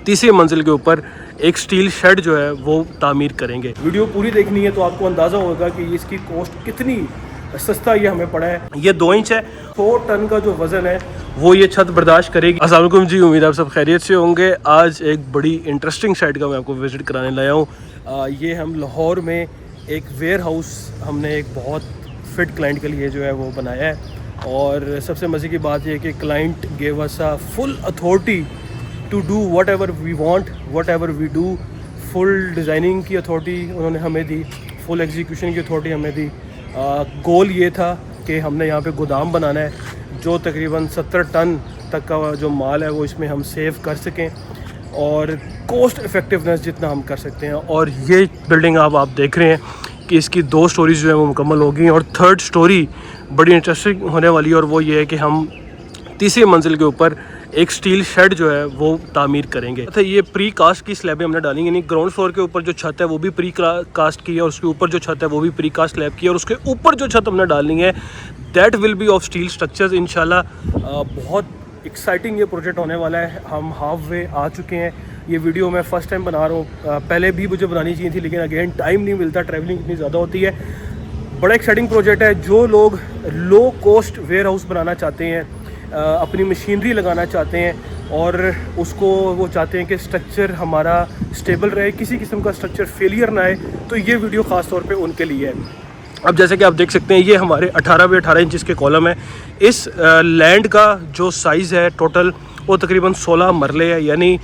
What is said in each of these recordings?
तीसरी मंजिल के ऊपर एक स्टील शेड जो है वो तामीर करेंगे। वीडियो पूरी देखनी है तो आपको अंदाज़ा होगा कि इसकी कॉस्ट कितनी सस्ता ये हमें पड़ा है। ये 2 इंच है, 100 टन का जो वज़न है वो ये छत बर्दाश्त करेगी। अस्सलाम वालेकुम जी, उम्मीद आप सब खैरियत से होंगे। आज एक बड़ी इंटरेस्टिंग साइट का मैं आपको विज़िट कराने लाया हूँ। ये हम लाहौर में एक वेयर हाउस हमने एक बहुत फिट क्लाइंट के लिए जो है वो बनाया है। और सबसे मज़े की बात यह है कि client gave us a full authority to do whatever we want, whatever we do. Full designing की अथॉरिटी उन्होंने हमें दी, फुल एग्जीक्यूशन की अथॉरिटी हमें दी। गोल ये था कि हमने यहाँ पे गोदाम बनाना है जो तकरीबन 70 टन तक का जो माल है वो इसमें हम सेव कर सकें और कॉस्ट इफ़ेक्टिवनेस जितना हम कर सकते हैं। और ये बिल्डिंग आप देख रहे हैं कि इसकी 2 स्टोरीज जो है वो मुकम्मल हो गई और 3rd स्टोरी बड़ी इंटरेस्टिंग होने वाली है। और वो ये है कि हम तीसरी मंजिल के ऊपर एक स्टील शेड जो है वो तामीर करेंगे। अच्छा, ये प्री कास्ट की स्लैबें हमने डालेंगे, यानी ग्राउंड फ्लोर के ऊपर जो छत है वो भी प्री कास्ट की है और उसके ऊपर जो छत है वो भी प्री कास्ट स्लैब की है और उसके ऊपर जो छत हमने डालनी है that will be of steel structures इंशाल्लाह। बहुत एक्साइटिंग ये प्रोजेक्ट होने वाला है। हम हाफ वे आ चुके हैं। ये वीडियो मैं फ़र्स्ट टाइम बना रहा हूँ, पहले भी मुझे बनानी चाहिए थी लेकिन अगेन टाइम नहीं मिलता, ट्रैवलिंग इतनी ज़्यादा होती है। बड़ा एक्साइटिंग प्रोजेक्ट है। जो लोग लो कॉस्ट वेयर हाउस बनाना चाहते हैं, अपनी मशीनरी लगाना चाहते हैं और उसको वो चाहते हैं कि स्ट्रक्चर हमारा स्टेबल रहे, किसी किस्म का स्ट्रक्चर फेलियर ना आए, तो ये वीडियो ख़ास तौर पे उनके लिए है। अब जैसे कि आप देख सकते हैं ये हमारे 18 बाई 18 इंच के कॉलम है। इस लैंड का जो साइज़ है टोटल वो तकरीबन 16 मरले है, यानी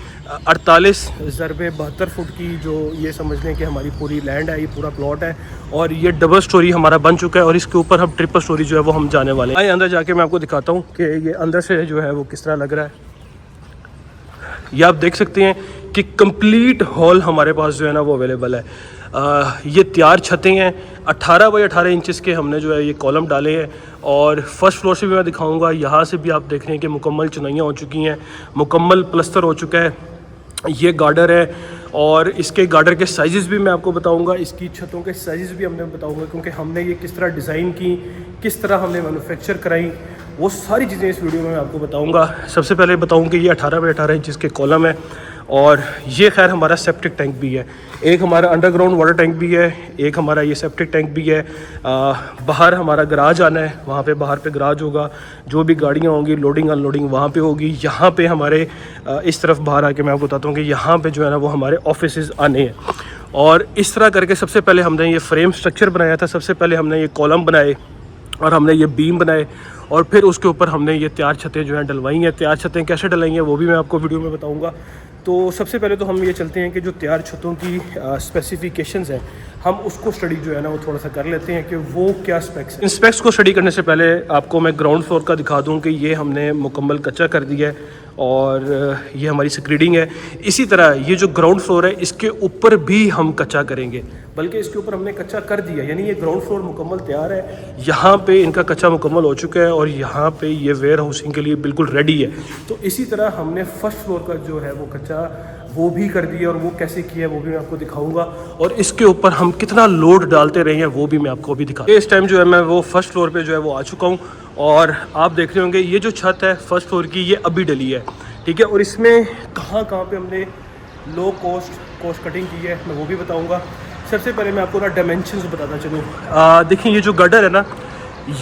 48 ज़रबे 72 फुट की जो ये समझ लें कि हमारी पूरी लैंड है, ये पूरा प्लॉट है। और ये डबल स्टोरी हमारा बन चुका है और इसके ऊपर हम ट्रिपल स्टोरी जो है वो हम जाने वाले हैं। आइए अंदर जाके मैं आपको दिखाता हूँ कि ये अंदर से जो है वो किस तरह लग रहा है। ये आप देख सकते हैं कि कंप्लीट हॉल हमारे पास जो है ना वो अवेलेबल है। ये तैयार छतें हैं, 18 बाई 18 इंचज़ के हमने जो है ये कॉलम डाले हैं। और फर्स्ट फ्लोर से भी मैं दिखाऊंगा, यहाँ से भी आप देख रहे हैं कि मुकम्मल चुनाइयाँ हो चुकी हैं, मुकम्मल प्लस्तर हो चुका है। ये गार्डर है और इसके गार्डर के साइज़ भी मैं आपको बताऊंगा, इसकी छतों के साइज़ भी हमने बताऊंगा क्योंकि हमने ये किस तरह डिज़ाइन की, किस तरह हमने मैन्युफैक्चर कराई, वो सारी चीज़ें इस वीडियो में मैं आपको बताऊंगा। सबसे पहले बताऊं कि ये 18 बाई 18 इंच के कॉलम है और ये खैर हमारा सेप्टिक टैंक भी है। एक हमारा अंडरग्राउंड वाटर टैंक भी है, एक हमारा ये सेप्टिक टैंक भी है। बाहर हमारा गराज आना है, वहाँ पे बाहर पे गराज होगा, जो भी गाड़ियाँ होंगी लोडिंग अनलोडिंग वहाँ पे होगी। यहाँ पे हमारे इस तरफ बाहर आके मैं आपको बताता हूँ कि यहाँ पे जो है ना वो हमारे ऑफिसेज़ आने हैं। और इस तरह करके सबसे पहले हमने ये फ्रेम स्ट्रक्चर बनाया था, सबसे पहले हमने ये कॉलम बनाए और हमने ये बीम बनाए और फिर उसके ऊपर हमने ये तैयार छतें जो हैं डलवाई हैं। तैयार छतें कैसे डलाई हैं वो भी मैं आपको वीडियो में बताऊंगा। तो सबसे पहले तो हम ये चलते हैं कि जो तैयार छतों की स्पेसिफिकेशंस हैं हम उसको स्टडी जो है ना वो थोड़ा सा कर लेते हैं कि वो क्या स्पेक्स हैं। इन स्पेक्स को स्टडी करने से पहले आपको मैं ग्राउंड फ्लोर का दिखा दूँ कि ये हमने मुकम्मल कच्चा कर दिया है और ये हमारी स्क्रीडिंग है। इसी तरह ये जो ग्राउंड फ्लोर है इसके ऊपर भी हम कच्चा करेंगे, बल्कि इसके ऊपर हमने कच्चा कर दिया, यानी ये ग्राउंड फ्लोर मुकम्मल तैयार है। यहाँ पे इनका कच्चा मुकम्मल हो चुका है और यहाँ पे ये वेयर हाउसिंग के लिए बिल्कुल रेडी है। तो इसी तरह हमने फर्स्ट फ्लोर का जो है वो कच्चा वो भी कर दिया और वो कैसे किया है वो भी मैं आपको दिखाऊंगा और इसके ऊपर हम कितना लोड डालते रहे हैं वो भी मैं आपको अभी दिखा। इस टाइम जो है मैं वो फर्स्ट फ्लोर पे जो है वो आ चुका हूँ और आप देख रहे होंगे ये जो छत है फर्स्ट फ्लोर की ये अभी डली है, ठीक है। और इसमें कहाँ पे हमने लो कॉस्ट कटिंग की है मैं वो भी बताऊँगा। सबसे पहले मैं आपको ना डायमेंशंस बताता चलूँ। देखिए ये जो गटर है ना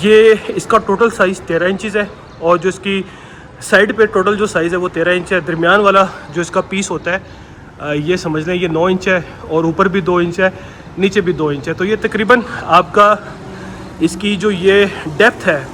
ये इसका टोटल साइज़ 13 इंचज़ है और जो इसकी साइड पे टोटल जो साइज़ है वो 13 इंच है। दरमियान वाला जो इसका पीस होता है ये समझ लें ये 9 इंच है और ऊपर भी 2 इंच है, नीचे भी 2 इंच है। तो ये तकरीबन आपका इसकी जो ये डेप्थ है,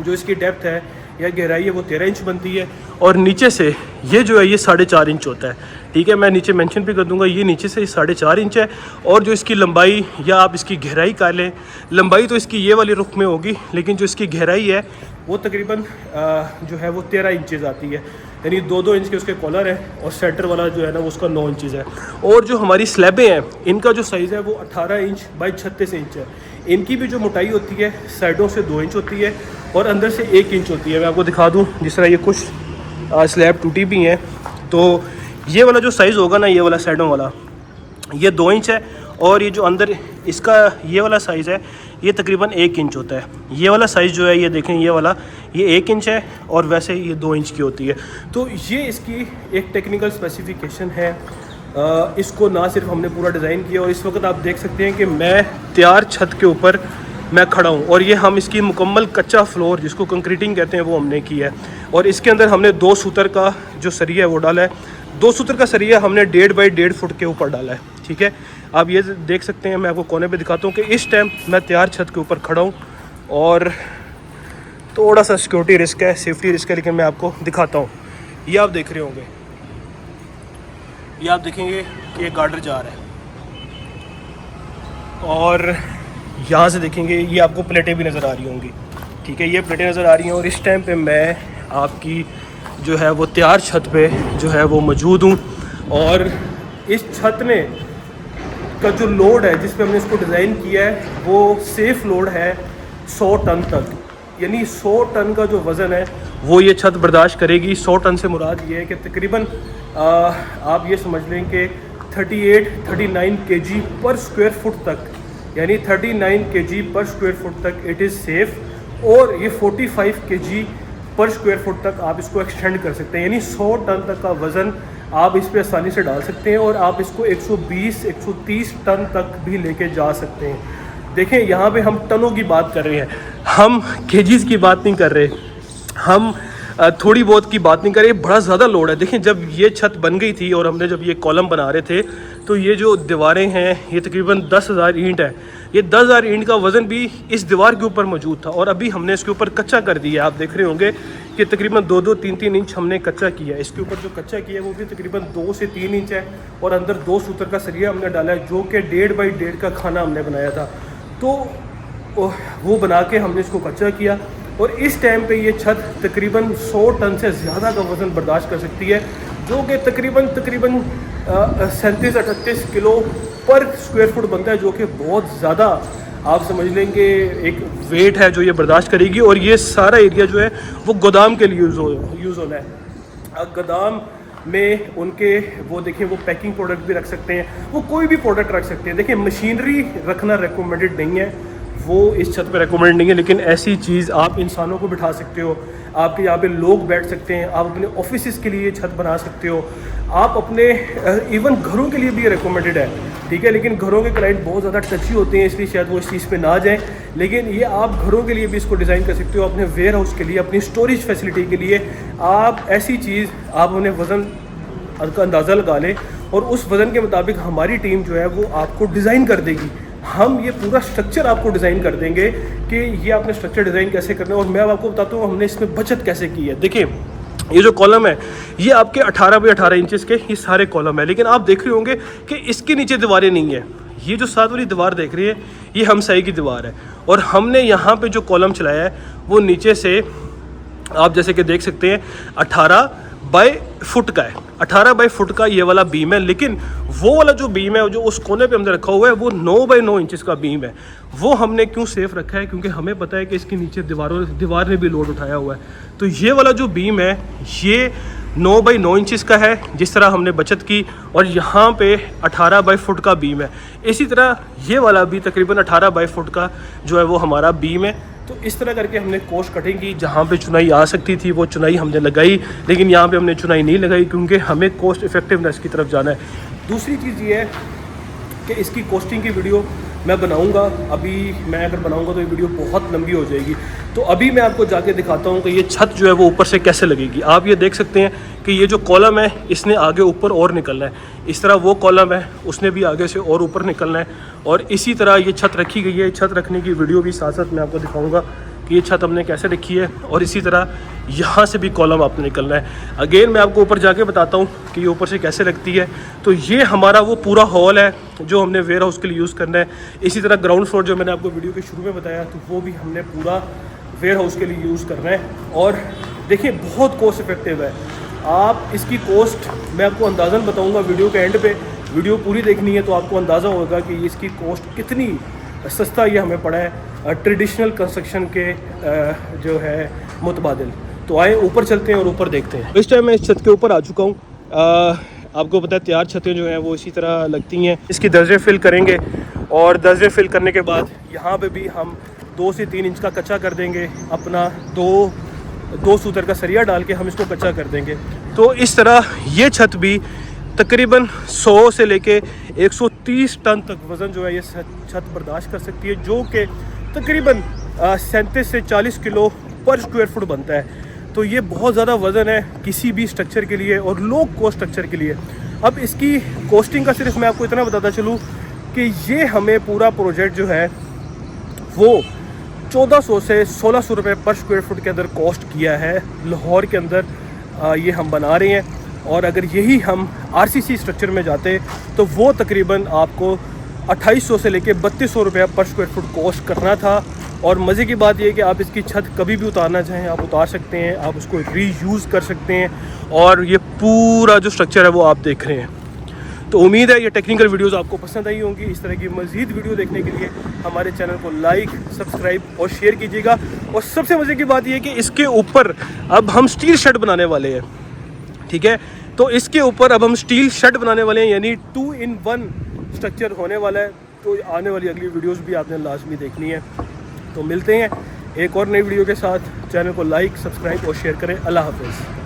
जो इसकी डेप्थ है या गहराई है वो 13 इंच बनती है और नीचे से ये जो है ये 4.5 इंच होता है, ठीक है। मैं नीचे मेंशन भी कर दूंगा, ये नीचे से 4.5 इंच है। और जो इसकी लंबाई या आप इसकी गहराई कर लें, लंबाई तो इसकी ये वाली रुख में होगी लेकिन जो इसकी गहराई है वो तकरीबन जो है वो 13 इंचज़ आती है, यानी 2-2 इंच के उसके कॉलर है और सेंटर वाला जो है ना वो उसका 9 इंचज़ है। और जो हमारी स्लैबें हैं इनका जो साइज़ है वो 18 इंच बाई 36 इंच है। इनकी भी जो मोटाई होती है साइडों से 2 इंच होती है और अंदर से 1 इंच होती है। मैं आपको दिखा दूँ, जिस तरह ये कुछ स्लैब टूटी भी हैं तो ये वाला जो साइज़ होगा ना ये वाला साइडों वाला ये 2 इंच है और ये जो अंदर इसका ये वाला साइज़ है ये तकरीबन 1 इंच होता है। ये वाला साइज़ जो है ये देखें, ये वाला ये 1 इंच है और वैसे ये 2 इंच की होती है। तो ये इसकी एक टेक्निकल स्पेसिफिकेशन है। इसको ना सिर्फ हमने पूरा डिज़ाइन किया, और इस वक्त आप देख सकते हैं कि मैं तैयार छत के ऊपर मैं खड़ा हूँ, और ये हम इसकी मुकम्मल कच्चा फ्लोर जिसको कंक्रीटिंग कहते हैं वो हमने किया है। और इसके अंदर हमने 2 सूतर का जो सरिया है वो डाला है। 2 सूतर का सरिया हमने 1.5 बाई 1.5 फुट के ऊपर डाला है। ठीक है, आप ये देख सकते हैं, मैं आपको कोने पे दिखाता हूँ कि इस टाइम मैं तैयार छत के ऊपर खड़ा हूँ, और थोड़ा सा सिक्योरिटी रिस्क है, सेफ्टी रिस्क है, लेकिन मैं आपको दिखाता हूँ। ये आप देख रहे होंगे, ये आप देखेंगे कि ये गार्डर जा रहा है, और यहाँ से देखेंगे ये आपको प्लेटें भी नज़र आ रही होंगी। ठीक है, ये प्लेटें नज़र आ रही हैं, और इस टाइम पे मैं आपकी जो है वो तैयार छत पे जो है वो मौजूद हूँ। और इस छत ने का जो लोड है जिस पे हमने इसको डिज़ाइन किया है वो सेफ़ लोड है 100 टन तक, यानी 100 टन का जो वज़न है वो ये छत बर्दाश्त करेगी। 100 टन से मुराद ये है कि तकरीबन आप ये समझ लें कि 38-39 kg पर स्क्वायर फुट तक, यानी 39 kg पर स्क्वायर फुट तक इट इज़ सेफ़। और ये 45 kg पर स्क्वायर फुट तक आप इसको एक्सटेंड कर सकते हैं, यानी 100 टन तक का वज़न आप इस पे आसानी से डाल सकते हैं, और आप इसको 120-130 टन तक भी लेके जा सकते हैं। देखें, यहाँ पे हम टनों की बात कर रहे हैं, हम केजीज़ की बात नहीं कर रहे, हम थोड़ी बहुत की बात नहीं कर रहे, बड़ा ज़्यादा लोड है। देखें, जब ये छत बन गई थी और हमने जब ये कॉलम बना रहे थे तो ये जो दीवारें हैं ये तकरीबन 10,000 ईंट है। ये 10,000 ईंट का वज़न भी इस दीवार के ऊपर मौजूद था, और अभी हमने इसके ऊपर कच्चा कर दिया। आप देख रहे होंगे कि तकरीबन 2-2, 3-3 इंच हमने कच्चा किया है। इसके ऊपर जो कच्चा किया है वो भी तकरीबन 2 से 3 इंच है, और अंदर 2 सूतर का सरिया हमने डाला है, जो कि 1.5 बाई 1.5 का खाना हमने बनाया था। तो वो बना के हमने इसको कच्चा किया, और इस टाइम पे ये छत तकरीबन 100 टन से ज़्यादा का वज़न बर्दाश्त कर सकती है, जो कि तकरीबन 37-38 किलो पर स्क्वायर फुट बनता है, जो कि बहुत ज़्यादा आप समझ लेंगे एक वेट है जो ये बर्दाश्त करेगी। और ये सारा एरिया जो है वो गोदाम के लिए यूज़ होना है। गोदाम में उनके वो देखिए वो पैकिंग प्रोडक्ट भी रख सकते हैं, वो कोई भी प्रोडक्ट रख सकते हैं। देखिए, मशीनरी रखना रिकमेंडेड नहीं है, वो इस छत पे रेकमेंड नहीं है, लेकिन ऐसी चीज़ आप इंसानों को बिठा सकते हो, आपके यहाँ पे लोग बैठ सकते हैं, आप अपने ऑफिस के लिए छत बना सकते हो, आप अपने इवन घरों के लिए भी रेकमेंडेड है। ठीक है, लेकिन घरों के क्लाइंट बहुत ज़्यादा टची होते हैं, इसलिए शायद वो इस चीज़ पे ना जाएं, लेकिन ये आप घरों के लिए भी इसको डिज़ाइन कर सकते हो, अपने वेयर हाउस के लिए, अपनी स्टोरेज फैसिलिटी के लिए। आप ऐसी चीज़ आप उन्हें वज़न का अंदाज़ा लगा लें, और उस वज़न के मुताबिक हमारी टीम जो है वो आपको डिज़ाइन कर देगी। हम ये पूरा स्ट्रक्चर आपको डिज़ाइन कर देंगे कि ये आपने स्ट्रक्चर डिज़ाइन कैसे करना है, और मैं आपको बताता हूँ हमने इसमें बचत कैसे की है। देखिए, ये जो कॉलम है ये आपके 18 बाई 18 इंचेस के ये सारे कॉलम है, लेकिन आप देख रहे होंगे कि इसके नीचे दीवारें नहीं है। ये जो साथ वाली दीवार देख रही है ये हमसाई की दीवार है, और हमने यहाँ पे जो कॉलम चलाया है वो नीचे से आप जैसे कि देख सकते हैं 18 बाई फुट का है। 18 बाई फुट का ये वाला बीम है, लेकिन वो वाला जो बीम है जो उस कोने पे हमने रखा हुआ है वो 9 बाई 9 इंचेस का बीम है। वो हमने क्यों सेफ रखा है, क्योंकि हमें पता है कि इसके नीचे दीवार ने भी लोड उठाया हुआ है। तो ये वाला जो बीम है ये 9 बाई 9 इंचेस का है, जिस तरह हमने बचत की, और यहाँ पे 18 बाई फुट का बीम है। इसी तरह ये वाला भी तकरीबन 18 बाई फुट का जो है वो हमारा बीम है। तो इस तरह करके हमने कोस्ट कटिंग की, जहाँ पे चुनाई आ सकती थी वो चुनाई हमने लगाई, लेकिन यहाँ पे हमने चुनाई नहीं लगाई क्योंकि हमें कोस्ट इफेक्टिवनेस की तरफ जाना है। दूसरी चीज़ ये है कि इसकी कोस्टिंग की वीडियो मैं बनाऊंगा। अभी मैं अगर बनाऊंगा तो ये वीडियो बहुत लंबी हो जाएगी, तो अभी मैं आपको जाके दिखाता हूँ कि ये छत जो है वो ऊपर से कैसे लगेगी। आप ये देख सकते हैं कि ये जो कॉलम है इसने आगे ऊपर और निकलना है, इस तरह वो कॉलम है उसने भी आगे से और ऊपर निकलना है, और इसी तरह ये छत रखी गई है। छत रखने की वीडियो भी साथ साथ मैं आपको दिखाऊँगा कि ये छत हमने कैसे रखी है, और इसी तरह यहाँ से भी कॉलम आपने निकलना है। अगेन मैं आपको ऊपर जाके बताता हूँ कि ये ऊपर से कैसे लगती है। तो ये हमारा वो पूरा हॉल है जो हमने वेयर हाउस के लिए यूज़ करना है। इसी तरह ग्राउंड फ्लोर जो मैंने आपको वीडियो के शुरू में बताया, तो वो भी हमने पूरा वेयर हाउस के लिए यूज़ करना है। और देखिए, बहुत कॉस्ट इफेक्टिव है। आप इसकी कॉस्ट मैं आपको अंदाज़न बताऊँगा वीडियो के एंड पे। वीडियो पूरी देखनी है तो आपको अंदाज़ा होगा कि इसकी कॉस्ट कितनी सस्ता ये हमें पड़ा है ट्रेडिशनल कंस्ट्रक्शन के जो है मुतबादिल। तो आए ऊपर चलते हैं और ऊपर देखते हैं। इस टाइम मैं इस छत के ऊपर आ चुका हूँ। आपको पता है तैयार छतें जो हैं वो इसी तरह लगती हैं। इसकी दर्जे फिल करेंगे और 10 दिन फिल करने के बाद यहाँ पे भी हम 2 से 3 इंच का कच्चा कर देंगे, अपना दो सूतर का सरिया डाल के हम इसको कच्चा कर देंगे। तो इस तरह ये छत भी तकरीबन 100 से लेके 130 टन तक वज़न जो है ये छत बर्दाश्त कर सकती है, जो कि तकरीबन 37 से 40 किलो पर स्क्वायर फुट बनता है। तो ये बहुत ज़्यादा वज़न है किसी भी स्ट्रक्चर के लिए और लो कॉस्ट स्ट्रक्चर के लिए। अब इसकी कॉस्टिंग का सिर्फ मैं आपको इतना बताता चलूँ कि ये हमें पूरा प्रोजेक्ट जो है वो 1400 से 1600 रुपये पर स्क्वायर फुट के अंदर कॉस्ट किया है। लाहौर के अंदर ये हम बना रहे हैं, और अगर यही हम आरसीसी स्ट्रक्चर में जाते तो वो तकरीबन आपको 2800 से लेके 3200 रुपये पर स्क्वायर फुट कॉस्ट करना था। और मज़े की बात यह है कि आप इसकी छत कभी भी उतारना चाहें आप उतार सकते हैं, आप उसको रीयूज़ कर सकते हैं। और ये पूरा जो स्ट्रक्चर है वो आप देख रहे हैं। तो उम्मीद है ये टेक्निकल वीडियोस आपको पसंद आई होंगी। इस तरह की मज़ीद वीडियो देखने के लिए हमारे चैनल को लाइक, सब्सक्राइब और शेयर कीजिएगा। और सबसे मज़े की बात यह है कि इसके ऊपर अब हम स्टील शेड बनाने वाले हैं, ठीक है। तो इसके ऊपर अब हम स्टील शेड बनाने वाले हैं, यानी 2-in-1 स्ट्रक्चर होने वाला है। तो आने वाली अगली वीडियोस भी आपने लाजमी देखनी है। तो मिलते हैं एक और नई वीडियो के साथ। चैनल को लाइक, सब्सक्राइब और शेयर करें। अल्लाह हाफ़िज़।